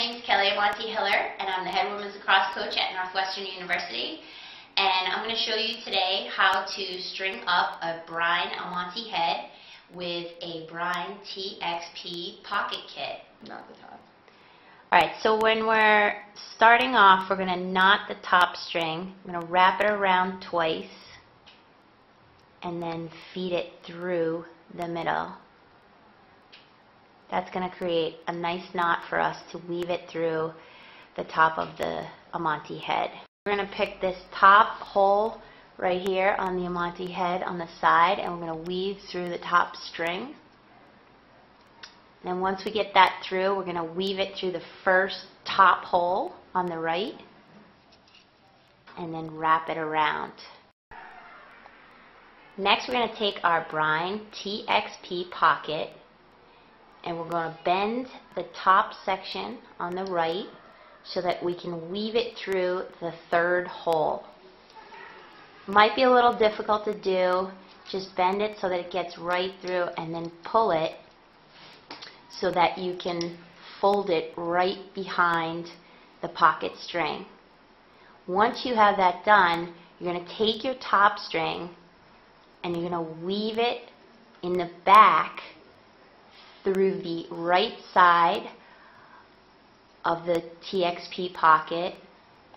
name is Kelly Amonte Hiller, and I'm the head women's lacrosse coach at Northwestern University. And I'm going to show you today how to string up a Brine Amonte head with a Brine TXP pocket kit. Not the top. Alright, so when we're starting off, we're going to knot the top string. I'm going to wrap it around twice and then feed it through the middle. That's going to create a nice knot for us to weave it through the top of the Amonte head. We're going to pick this top hole right here on the Amonte head on the side, and we're going to weave through the top string. Then once we get that through, we're going to weave it through the first top hole on the right and then wrap it around. Next, we're going to take our Brine TXP pocket and we're going to bend the top section on the right so that we can weave it through the third hole. Might be a little difficult to do. Just bend it so that it gets right through and then pull it so that you can fold it right behind the pocket string. Once you have that done, you're going to take your top string and you're going to weave it in the back through the right side of the TXP pocket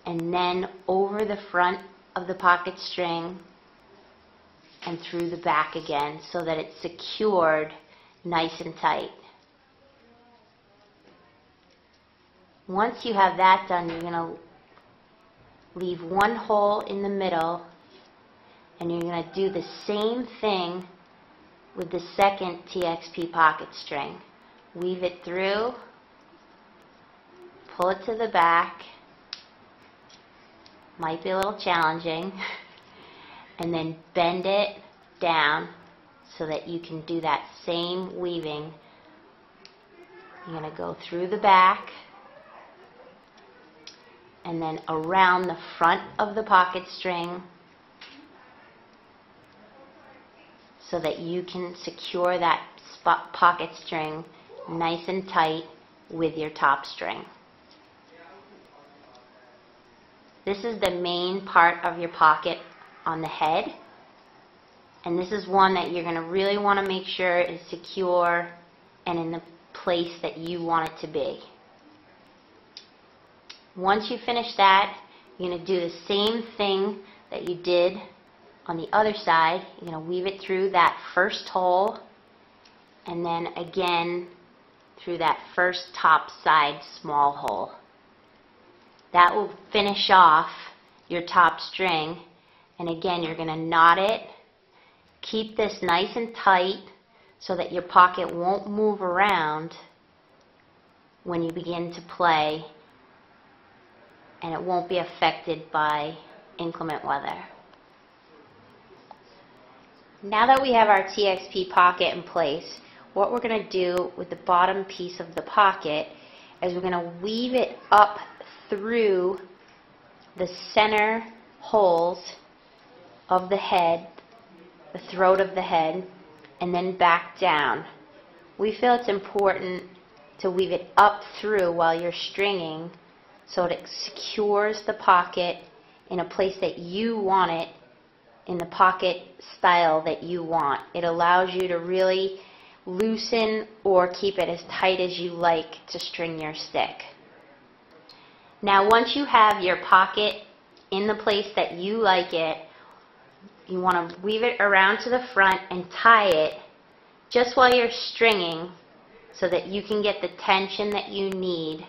and then over the front of the pocket string and through the back again so that it's secured nice and tight. Once you have that done, you're going to leave one hole in the middle and you're going to do the same thing with the second TXP pocket string. Weave it through, pull it to the back, might be a little challenging, and then bend it down so that you can do that same weaving. You're going to go through the back and then around the front of the pocket string so that you can secure that pocket string nice and tight with your top string. This is the main part of your pocket on the head, and this is one that you're going to really want to make sure is secure and in the place that you want it to be. Once you finish that, you're going to do the same thing that you did on the other side. You're going to weave it through that first hole and then again through that first top side small hole. That will finish off your top string, and again you're going to knot it. Keep this nice and tight so that your pocket won't move around when you begin to play, and it won't be affected by inclement weather. Now that we have our TXP pocket in place, what we're going to do with the bottom piece of the pocket is we're going to weave it up through the center holes of the head, the throat of the head, and then back down. We feel it's important to weave it up through while you're stringing so it secures the pocket in a place that you want it, in the pocket style that you want. It allows you to really loosen or keep it as tight as you like to string your stick. Now once you have your pocket in the place that you like it, you want to weave it around to the front and tie it just while you're stringing so that you can get the tension that you need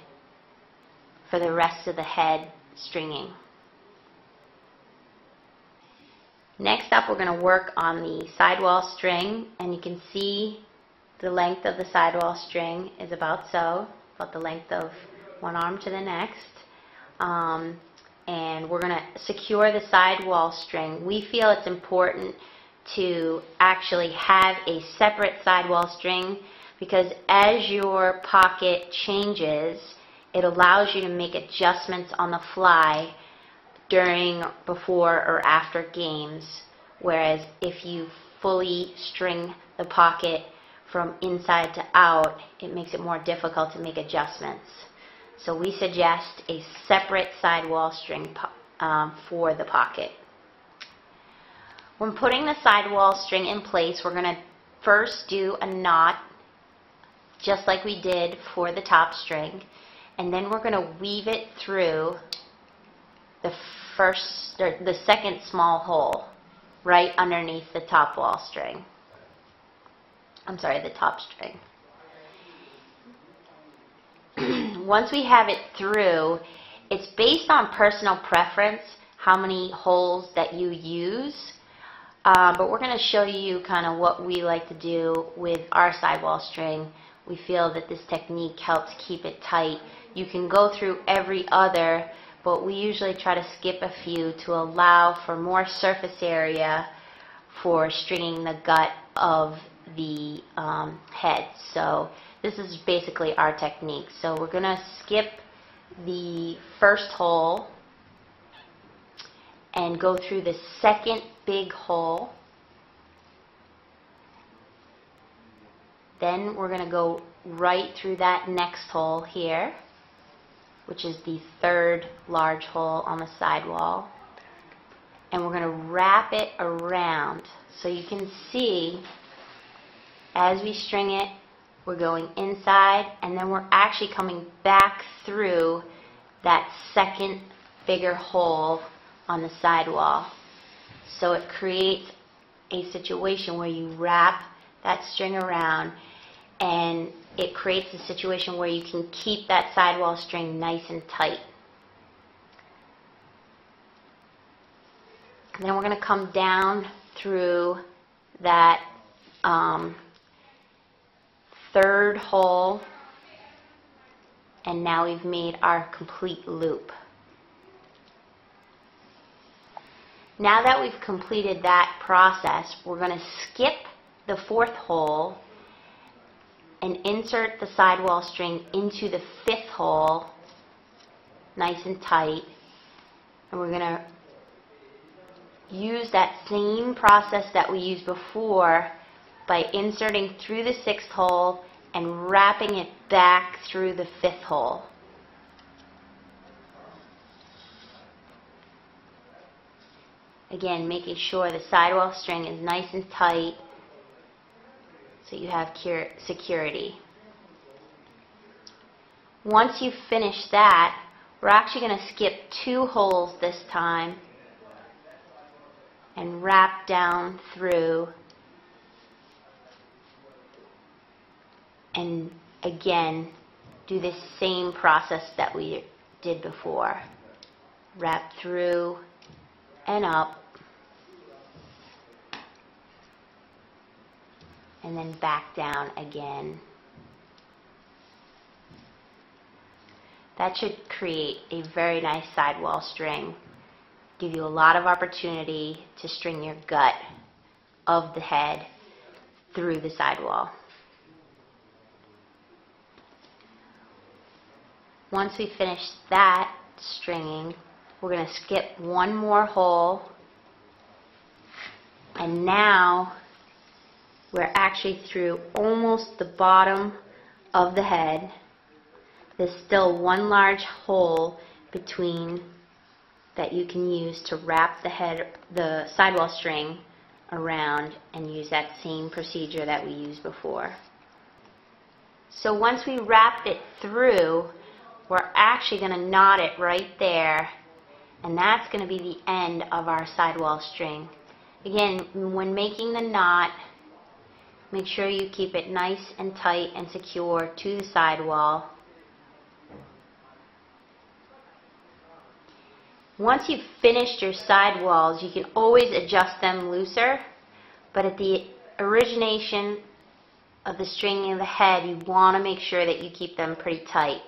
for the rest of the head stringing. Next up, we're going to work on the sidewall string, and you can see the length of the sidewall string is about the length of one arm to the next. And we're going to secure the sidewall string. We feel it's important to actually have a separate sidewall string because as your pocket changes, it allows you to make adjustments on the fly during, before, or after games, whereas if you fully string the pocket from inside to out, it makes it more difficult to make adjustments. So we suggest a separate sidewall string for the pocket. When putting the sidewall string in place, we're going to first do a knot, just like we did for the top string, and then we're going to weave it through the second small hole right underneath the top string. Once we have it through, it's based on personal preference how many holes that you use, but we're going to show you kind of what we like to do with our sidewall string. We feel that this technique helps keep it tight. You can go through every other, but we usually try to skip a few to allow for more surface area for stringing the gut of the head. So this is basically our technique. So we're going to skip the first hole and go through the second big hole. Then we're going to go right through that next hole here, which is the third large hole on the sidewall. And we're going to wrap it around. So you can see as we string it, we're going inside, and then we're actually coming back through that second bigger hole on the sidewall. So it creates a situation where you wrap that string around, and it creates a situation where you can keep that sidewall string nice and tight. And then we're going to come down through that third hole, and now we've made our complete loop. Now that we've completed that process, we're going to skip the fourth hole and insert the sidewall string into the fifth hole nice and tight, and we're going to use that same process that we used before by inserting through the sixth hole and wrapping it back through the fifth hole. Again, making sure the sidewall string is nice and tight so you have security. Once you finish that, we're actually going to skip 2 holes this time and wrap down through, and again do the same process that we did before. Wrap through and up, and then back down again. That should create a very nice sidewall string. Give you a lot of opportunity to string your gut of the head through the sidewall. Once we finish that stringing, we're going to skip 1 more hole, and now we're actually through almost the bottom of the head. There's still 1 large hole between that you can use to wrap the sidewall string around, and use that same procedure that we used before. So once we wrap it through, we're actually going to knot it right there, and that's going to be the end of our sidewall string. Again, when making the knot, make sure you keep it nice and tight and secure to the sidewall. Once you've finished your sidewalls, you can always adjust them looser, but at the origination of the stringing of the head, you want to make sure that you keep them pretty tight.